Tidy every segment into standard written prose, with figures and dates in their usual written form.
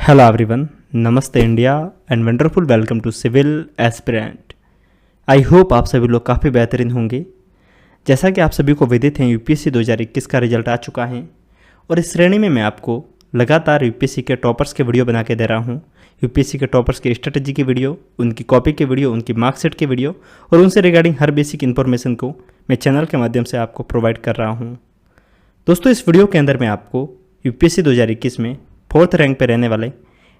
Hello everyone, नमस्ते India and wonderful welcome to civil aspirant. I hope आप सभी लोग काफ़ी बेहतरीन होंगे। जैसा कि आप सभी को विदित हैं, यूपीएससी 2021 का रिजल्ट आ चुका है और इस श्रेणी में मैं आपको लगातार यूपीएससी के टॉपर्स के वीडियो बना के दे रहा हूँ। यूपीएससी के टॉपर्स की स्ट्रेटजी की वीडियो, उनकी कॉपी के वीडियो, उनकी मार्कशीट के वीडियो और उनसे रिगार्डिंग हर बेसिक इन्फॉर्मेशन को मैं चैनल के माध्यम से आपको प्रोवाइड कर रहा हूँ। दोस्तों, इस वीडियो के अंदर मैं आपको यूपीएससी 2021 में 4th रैंक पे रहने वाले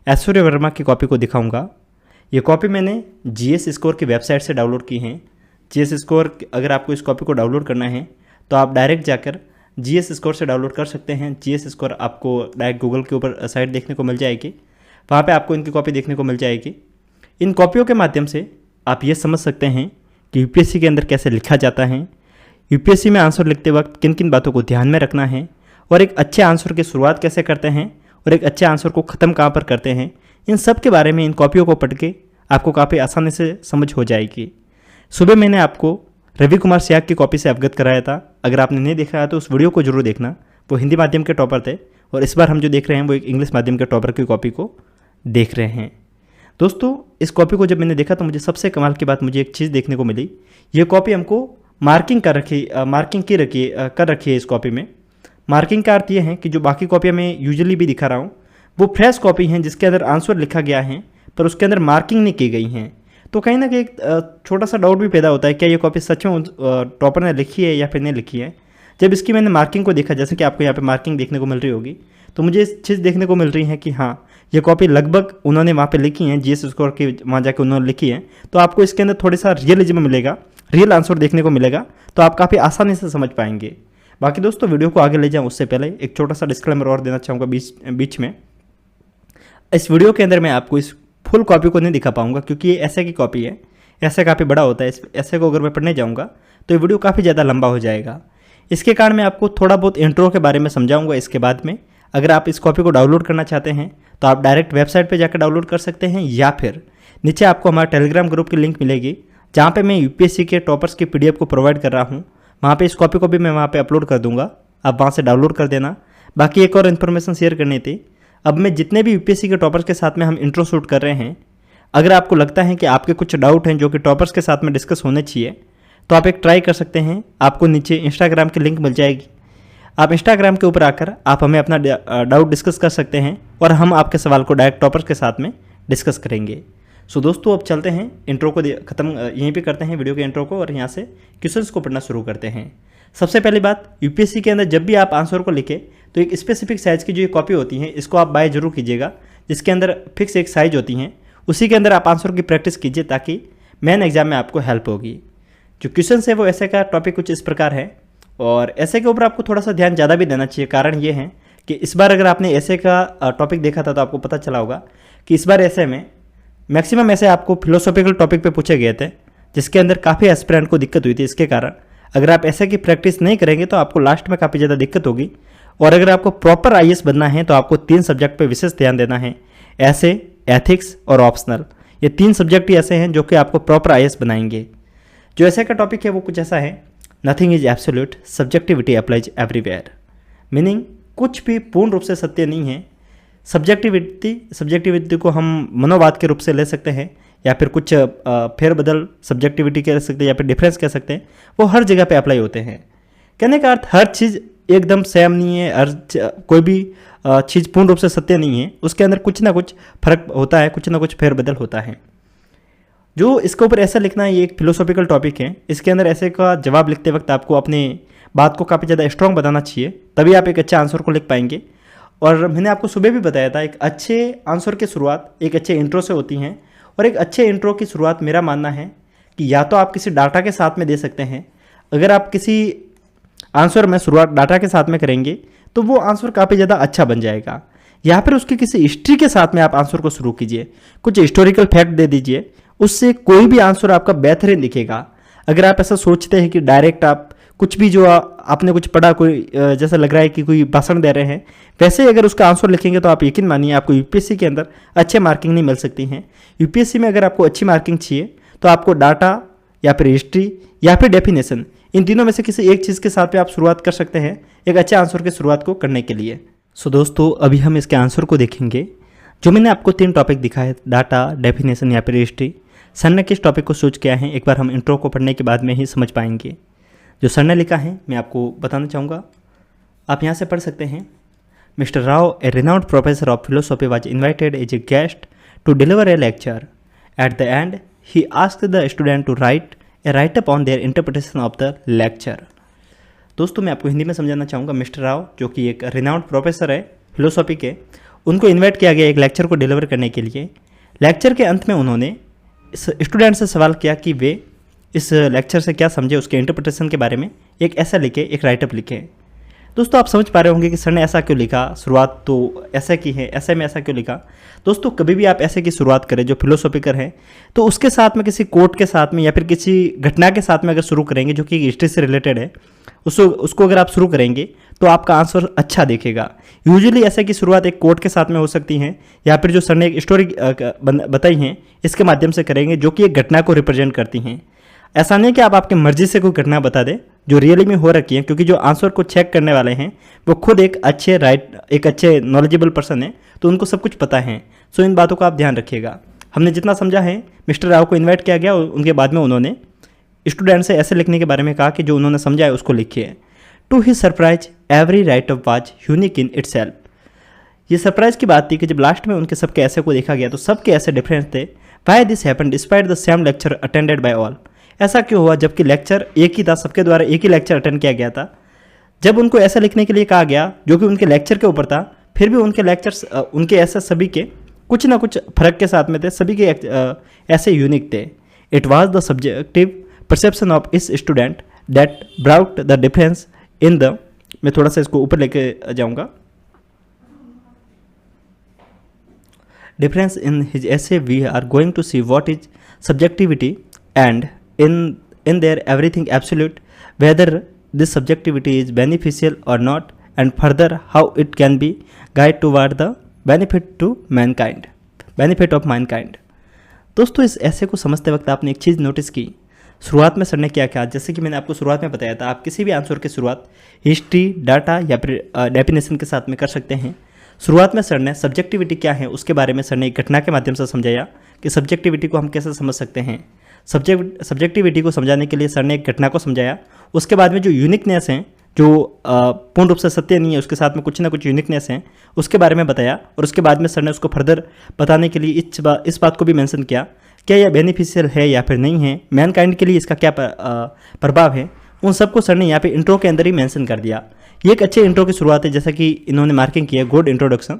ऐश्वर्य वर्मा की कॉपी को दिखाऊंगा। ये कॉपी मैंने जीएस स्कोर की वेबसाइट से डाउनलोड की है। जीएस स्कोर, अगर आपको इस कॉपी को डाउनलोड करना है तो आप डायरेक्ट जाकर जीएस स्कोर से डाउनलोड कर सकते हैं। जीएस स्कोर आपको डायरेक्ट गूगल के ऊपर साइट देखने को मिल जाएगी, वहाँ पे आपको इनकी कॉपी देखने को मिल जाएगी। इन कॉपियों के माध्यम से आप ये समझ सकते हैं कि यूपीएससी के अंदर कैसे लिखा जाता है, यूपीएससी में आंसर लिखते वक्त किन किन बातों को ध्यान में रखना है और एक अच्छे आंसर की शुरुआत कैसे करते हैं और एक अच्छे आंसर को ख़त्म कहाँ पर करते हैं। इन सब के बारे में इन कॉपियों को पढ़ के आपको काफ़ी आसानी से समझ हो जाएगी। सुबह मैंने आपको रवि कुमार सियाग की कॉपी से अवगत कराया था। अगर आपने नहीं देखा है तो उस वीडियो को जरूर देखना। वो हिंदी माध्यम के टॉपर थे और इस बार हम जो देख रहे हैं वो एक इंग्लिश माध्यम के टॉपर की कॉपी को देख रहे हैं। दोस्तों, इस कॉपी को जब मैंने देखा तो मुझे सबसे कमाल की बात मुझे एक चीज़ देखने को मिली। ये कॉपी हमको मार्किंग कर रखी है। इस कॉपी में मार्किंग का अर्थ ये है कि जो बाकी कॉपियाँ मैं यूजुअली भी दिखा रहा हूँ वो फ्रेश कॉपी हैं जिसके अंदर आंसर लिखा गया है पर उसके अंदर मार्किंग नहीं की गई हैं। तो कहीं ना कहीं एक छोटा सा डाउट भी पैदा होता है, क्या ये कॉपी सच में टॉपर ने लिखी है या फिर नहीं लिखी है। जब इसकी मैंने मार्किंग को देखा, जैसे कि आपको यहाँ पे मार्किंग देखने को मिल रही होगी, तो मुझे इस चीज़ देखने को मिल रही है कि हाँ, ये कॉपी लगभग उन्होंने वहाँ पे लिखी है, जीएस स्कोर की वहाँ जाके उन्होंने लिखी है। तो आपको इसके अंदर थोड़ा सा रियलिज्म मिलेगा, रियल आंसर देखने को मिलेगा, तो आप काफ़ी आसानी से समझ पाएंगे। बाकी दोस्तों, वीडियो को आगे ले जाऊँ उससे पहले एक छोटा सा डिस्क्लेमर और देना चाहूँगा बीच में। इस वीडियो के अंदर मैं आपको इस फुल कॉपी को नहीं दिखा पाऊँगा क्योंकि ये ऐसे की कॉपी है। ऐसे काफ़ी बड़ा होता है। इस ऐसे को अगर मैं पढ़ने जाऊँगा तो ये वीडियो काफ़ी ज़्यादा लंबा हो जाएगा। इसके कारण मैं आपको थोड़ा बहुत इंट्रो के बारे में समझाऊँगा। इसके बाद में अगर आप इस कॉपी को डाउनलोड करना चाहते हैं तो आप डायरेक्ट वेबसाइट पर जाकर डाउनलोड कर सकते हैं या फिर नीचे आपको हमारा टेलीग्राम ग्रुप की लिंक मिलेगी जहाँ पर मैं यूपीएससी के टॉपर्स की PDF को प्रोवाइड कर रहा हूँ। वहाँ पे इस कॉपी को भी मैं वहाँ पे अपलोड कर दूंगा, आप वहाँ से डाउनलोड कर देना। बाकी एक और इन्फॉर्मेशन शेयर करनी थी। अब मैं जितने भी यूपीएससी के टॉपर्स के साथ में हम इंट्रो शूट कर रहे हैं, अगर आपको लगता है कि आपके कुछ डाउट हैं जो कि टॉपर्स के साथ में डिस्कस होने चाहिए तो आप एक ट्राई कर सकते हैं। आपको नीचे इंस्टाग्राम की लिंक मिल जाएगी। आप इंस्टाग्राम के ऊपर आकर आप हमें अपना डाउट डिस्कस कर सकते हैं और हम आपके सवाल को डायरेक्ट टॉपर्स के साथ में डिस्कस करेंगे। सो दोस्तों, अब चलते हैं, इंट्रो को ख़त्म यहीं पे करते हैं वीडियो के इंट्रो को और यहाँ से क्वेश्चंस को पढ़ना शुरू करते हैं। सबसे पहली बात, यूपीएससी के अंदर जब भी आप आंसर को लिखें तो एक स्पेसिफिक साइज़ की जो ये कॉपी होती है इसको आप बाय जरूर कीजिएगा, जिसके अंदर फिक्स एक साइज़ होती हैं। उसी के अंदर आप आंसर की प्रैक्टिस कीजिए ताकि मेन एग्जाम में आपको हेल्प होगी। जो क्वेश्चन है वो ऐसे का टॉपिक कुछ इस प्रकार है और ऐसे के ऊपर आपको थोड़ा सा ध्यान ज़्यादा भी देना चाहिए। कारण ये है कि इस बार अगर आपने ऐसे का टॉपिक देखा था तो आपको पता चला होगा कि इस बार ऐसे में मैक्सिमम ऐसे आपको फिलोसॉफिकल टॉपिक पे पूछे गए थे, जिसके अंदर काफ़ी एस्पिरेंट को दिक्कत हुई थी। इसके कारण अगर आप ऐसे की प्रैक्टिस नहीं करेंगे तो आपको लास्ट में काफ़ी ज़्यादा दिक्कत होगी। और अगर आपको प्रॉपर आईएएस बनना है तो आपको 3 सब्जेक्ट पे विशेष ध्यान देना है, ऐसे, एथिक्स और ऑप्शनल। ये 3 सब्जेक्ट ही ऐसे हैं जो कि आपको प्रॉपर आईएएस बनाएंगे। जो ऐसे का टॉपिक है वो कुछ ऐसा है, nothing is absolute, subjectivity applies everywhere. Meaning कुछ भी पूर्ण रूप से सत्य नहीं है। सब्जेक्टिविटी को हम मनोवाद के रूप से ले सकते हैं या फिर कुछ फेरबदल सब्जेक्टिविटी कह सकते हैं या फिर डिफरेंस कह सकते हैं, वो हर जगह पे अप्लाई होते हैं। कहने का अर्थ हर चीज़ एकदम सेम नहीं है, कोई भी चीज़ पूर्ण रूप से सत्य नहीं है। उसके अंदर कुछ ना कुछ फर्क होता है, कुछ ना कुछ फेरबदल होता है। जो इसके ऊपर ऐसा लिखना है, ये एक फिलोसॉफिकल टॉपिक है। इसके अंदर ऐसे का जवाब लिखते वक्त आपको अपनी बात को काफ़ी ज़्यादा स्ट्रॉन्ग बताना चाहिए, तभी आप एक अच्छे आंसर को लिख पाएंगे। और मैंने आपको सुबह भी बताया था, एक अच्छे आंसर की शुरुआत एक अच्छे इंट्रो से होती हैं। और एक अच्छे इंट्रो की शुरुआत मेरा मानना है कि या तो आप किसी डाटा के साथ में दे सकते हैं। अगर आप किसी आंसर में शुरुआत डाटा के साथ में करेंगे तो वो आंसर काफ़ी ज़्यादा अच्छा बन जाएगा। या फिर उसकी किसी हिस्ट्री के साथ में आप आंसर को शुरू कीजिए, कुछ हिस्टोरिकल फैक्ट दे दीजिए, उससे कोई भी आंसर आपका बेहतरीन दिखेगा। अगर आप ऐसा सोचते हैं कि डायरेक्ट आप कुछ भी जो आपने कुछ पढ़ा, कोई जैसा लग रहा है कि कोई भाषण दे रहे हैं, वैसे ही अगर उसका आंसर लिखेंगे तो आप यकीन मानिए आपको यूपीएससी के अंदर अच्छे मार्किंग नहीं मिल सकती हैं। यूपीएससी में अगर आपको अच्छी मार्किंग चाहिए तो आपको डाटा या फिर हिस्ट्री या फिर डेफिनेशन, इन तीनों में से किसी एक चीज़ के साथ भी आप शुरुआत कर सकते हैं एक अच्छे आंसर की शुरुआत को करने के लिए। सो दोस्तों, अभी हम इसके आंसर को देखेंगे। जो मैंने आपको 3 टॉपिक दिखाए, डाटा, डेफिनेशन या फिर हिस्ट्री, सर ने किस टॉपिक को सोच किया है एक बार हम इंट्रो को पढ़ने के बाद में ही समझ पाएंगे। जो सर ने लिखा है मैं आपको बताना चाहूँगा, आप यहाँ से पढ़ सकते हैं। Mister Rao, a renowned professor of philosophy, was invited as a guest to deliver a lecture. At the end he asked the student to write a write up on their interpretation of the lecture. दोस्तों मैं आपको हिंदी में समझाना चाहूँगा। Mister Rao जो कि एक renowned professor है फिलोसॉफी के, उनको इन्वाइट किया गया एक लेक्चर को डिलीवर करने के लिए। लेक्चर के अंत में उन्होंने इस स्टूडेंट से सवाल किया कि वे इस लेक्चर से क्या समझे, उसके इंटरप्रिटेशन के बारे में एक ऐसा लिखे, एक राइटअप लिखे। दोस्तों आप समझ पा रहे होंगे कि सर ने ऐसा क्यों लिखा, शुरुआत तो ऐसे की है, ऐसे में ऐसा क्यों लिखा। दोस्तों कभी भी आप ऐसे की शुरुआत करें जो फिलोसॉफिकर है, तो उसके साथ में किसी कोट के साथ में या फिर किसी घटना के साथ में अगर शुरू करेंगे जो कि हिस्ट्री से रिलेटेड है, उसको अगर आप शुरू करेंगे तो आपका आंसर अच्छा दिखेगा। यूजुअली ऐसे की शुरुआत एक कोट के साथ में हो सकती है या फिर जो सर ने एक स्टोरी बताई है इसके माध्यम से करेंगे जो कि एक घटना को रिप्रेजेंट करती हैं। ऐसा नहीं कि आप आपकी मर्जी से कोई घटना बता दें जो रियली में हो रखी है, क्योंकि जो आंसर को चेक करने वाले हैं वो खुद एक अच्छे नॉलेजेबल पर्सन है, तो उनको सब कुछ पता है। सो इन बातों का आप ध्यान रखिएगा। हमने जितना समझा है, मिस्टर राव को इन्वाइट किया गया, उनके बाद में उन्होंने स्टूडेंट से ऐसे लिखने के बारे में कहा कि जो उन्होंने समझा है उसको लिखिए। To his surprise every write up was unique in itself. ये सरप्राइज की बात थी कि जब लास्ट में उनके सबके ऐसे को देखा गया तो सबके ऐसे डिफरेंस थे। Why this happened despite the same lecture attended by all. ऐसा क्यों हुआ जबकि लेक्चर एक ही था, सबके द्वारा एक ही लेक्चर अटेंड किया गया था। जब उनको ऐसा लिखने के लिए कहा गया जो कि उनके लेक्चर के ऊपर था, फिर भी उनके लेक्चर्स उनके ऐसे सभी के कुछ ना कुछ फर्क के साथ में थे, सभी के ऐसे यूनिक थे। It was the subjective perception of इस student that brought the difference in the, मैं थोड़ा सा इसको ऊपर लेके जाऊंगा, difference in his essay we are going to see what is subjectivity and in their everything absolute, whether this subjectivity is beneficial or not, and further how it can be guide toward the benefit of mankind। दोस्तों इस ऐसे को समझते वक्त आपने एक चीज़ notice की, शुरुआत में सर ने क्या कहा, जैसे कि मैंने आपको शुरुआत में बताया था, आप किसी भी आंसर की शुरुआत हिस्ट्री, डाटा या फिर डेफिनेशन के साथ में कर सकते हैं। शुरुआत में सर ने सब्जेक्टिविटी क्या है उसके बारे में सर ने एक घटना के माध्यम से समझाया कि सब्जेक्टिविटी को हम कैसे समझ सकते हैं। सब्जेक्टिविटी को समझाने के लिए सर ने एक घटना को समझाया। उसके बाद में जो यूनिकनेस हैं, जो पूर्ण रूप से सत्य नहीं है, उसके साथ में कुछ ना कुछ यूनिकनेस हैं, उसके बारे में बताया। और उसके बाद में सर ने उसको फर्दर बताने के लिए इस बात को भी मेंशन किया क्या यह बेनिफिशियल है या फिर नहीं है, मैनकाइंड के लिए इसका क्या प्रभाव है, उन सबको सर ने यहाँ पे इंट्रो के अंदर ही मेंशन कर दिया। ये एक अच्छे इंट्रो की शुरुआत है, जैसा कि इन्होंने मार्किंग की है, गुड इंट्रोडक्शन।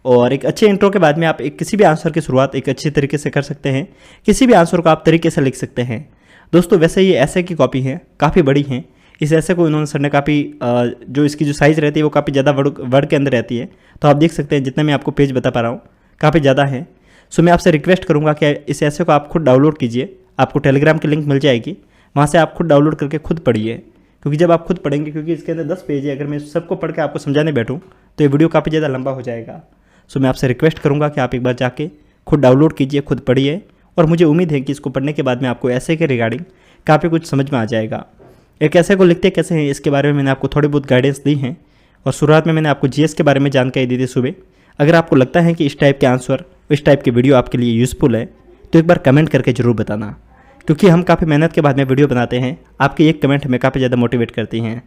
और एक अच्छे इंट्रो के बाद में आप किसी भी आंसर की शुरुआत एक अच्छी तरीके से कर सकते हैं, किसी भी आंसर को आप तरीके से लिख सकते हैं। दोस्तों वैसे ये ऐसे की कॉपी है, काफ़ी बड़ी है। इस ऐसे को इन्होंने सर ने काफ़ी जो इसकी जो साइज़ रहती है वो काफ़ी ज़्यादा वर्ड के अंदर रहती है, तो आप देख सकते हैं जितने मैं आपको पेज बता पा रहा हूँ काफ़ी ज़्यादा है। सो मैं आपसे रिक्वेस्ट करूँगा कि इस ऐसे को आप खुद डाउनलोड कीजिए, आपको टेलीग्राम की लिंक मिल जाएगी, वहाँ से आप खुद डाउनलोड करके खुद पढ़िए। क्योंकि जब आप खुद पढ़ेंगे, क्योंकि इसके अंदर 10 पेज है, अगर मैं सबको पढ़ के आपको समझाने बैठूँ तो ये वीडियो काफ़ी ज़्यादा लंबा हो जाएगा। सो मैं आपसे रिक्वेस्ट करूंगा कि आप एक बार जाके खुद डाउनलोड कीजिए, खुद पढ़िए, और मुझे उम्मीद है कि इसको पढ़ने के बाद में आपको ऐसे के रिगार्डिंग काफ़ी कुछ समझ में आ जाएगा। एक ऐसे को लिखते कैसे हैं इसके बारे में मैंने आपको थोड़ी बहुत गाइडेंस दी है, और शुरुआत में मैंने आपको जीएस के बारे में जानकारी दी थी सुबह। अगर आपको लगता है कि इस टाइप के आंसर, इस टाइप की वीडियो आपके लिए यूज़फुल है तो एक बार कमेंट करके ज़रूर बताना, क्योंकि हम काफ़ी मेहनत के बाद में वीडियो बनाते हैं। आपकी एक कमेंट हमें काफ़ी ज़्यादा मोटिवेट करती हैं।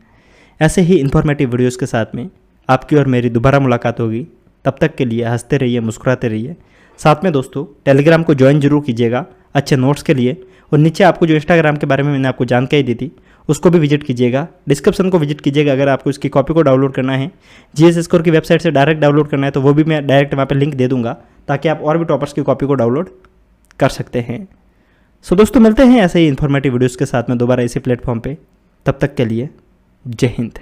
ऐसे ही इन्फॉर्मेटिव वीडियोज़ के साथ में आपकी और मेरी दोबारा मुलाकात होगी। तब तक के लिए हंसते रहिए, मुस्कुराते रहिए। साथ में दोस्तों टेलीग्राम को ज्वाइन जरूर कीजिएगा अच्छे नोट्स के लिए, और नीचे आपको जो इंस्टाग्राम के बारे में मैंने आपको जानकारी दी थी उसको भी विजिट कीजिएगा, डिस्क्रिप्शन को विजिट कीजिएगा। अगर आपको इसकी कॉपी को डाउनलोड करना है, जीएस स्कोर की वेबसाइट से डायरेक्ट डाउनलोड करना है, तो वो भी मैं डायरेक्ट वहाँ पर लिंक दे दूँगा, ताकि आप और भी टॉपर्स की कॉपी को डाउनलोड कर सकते हैं। सो दोस्तों मिलते हैं ऐसे ही इन्फॉर्मेटिव वीडियोज़ के साथ में दोबारा इसी प्लेटफॉर्म पर। तब तक के लिए जय हिंद।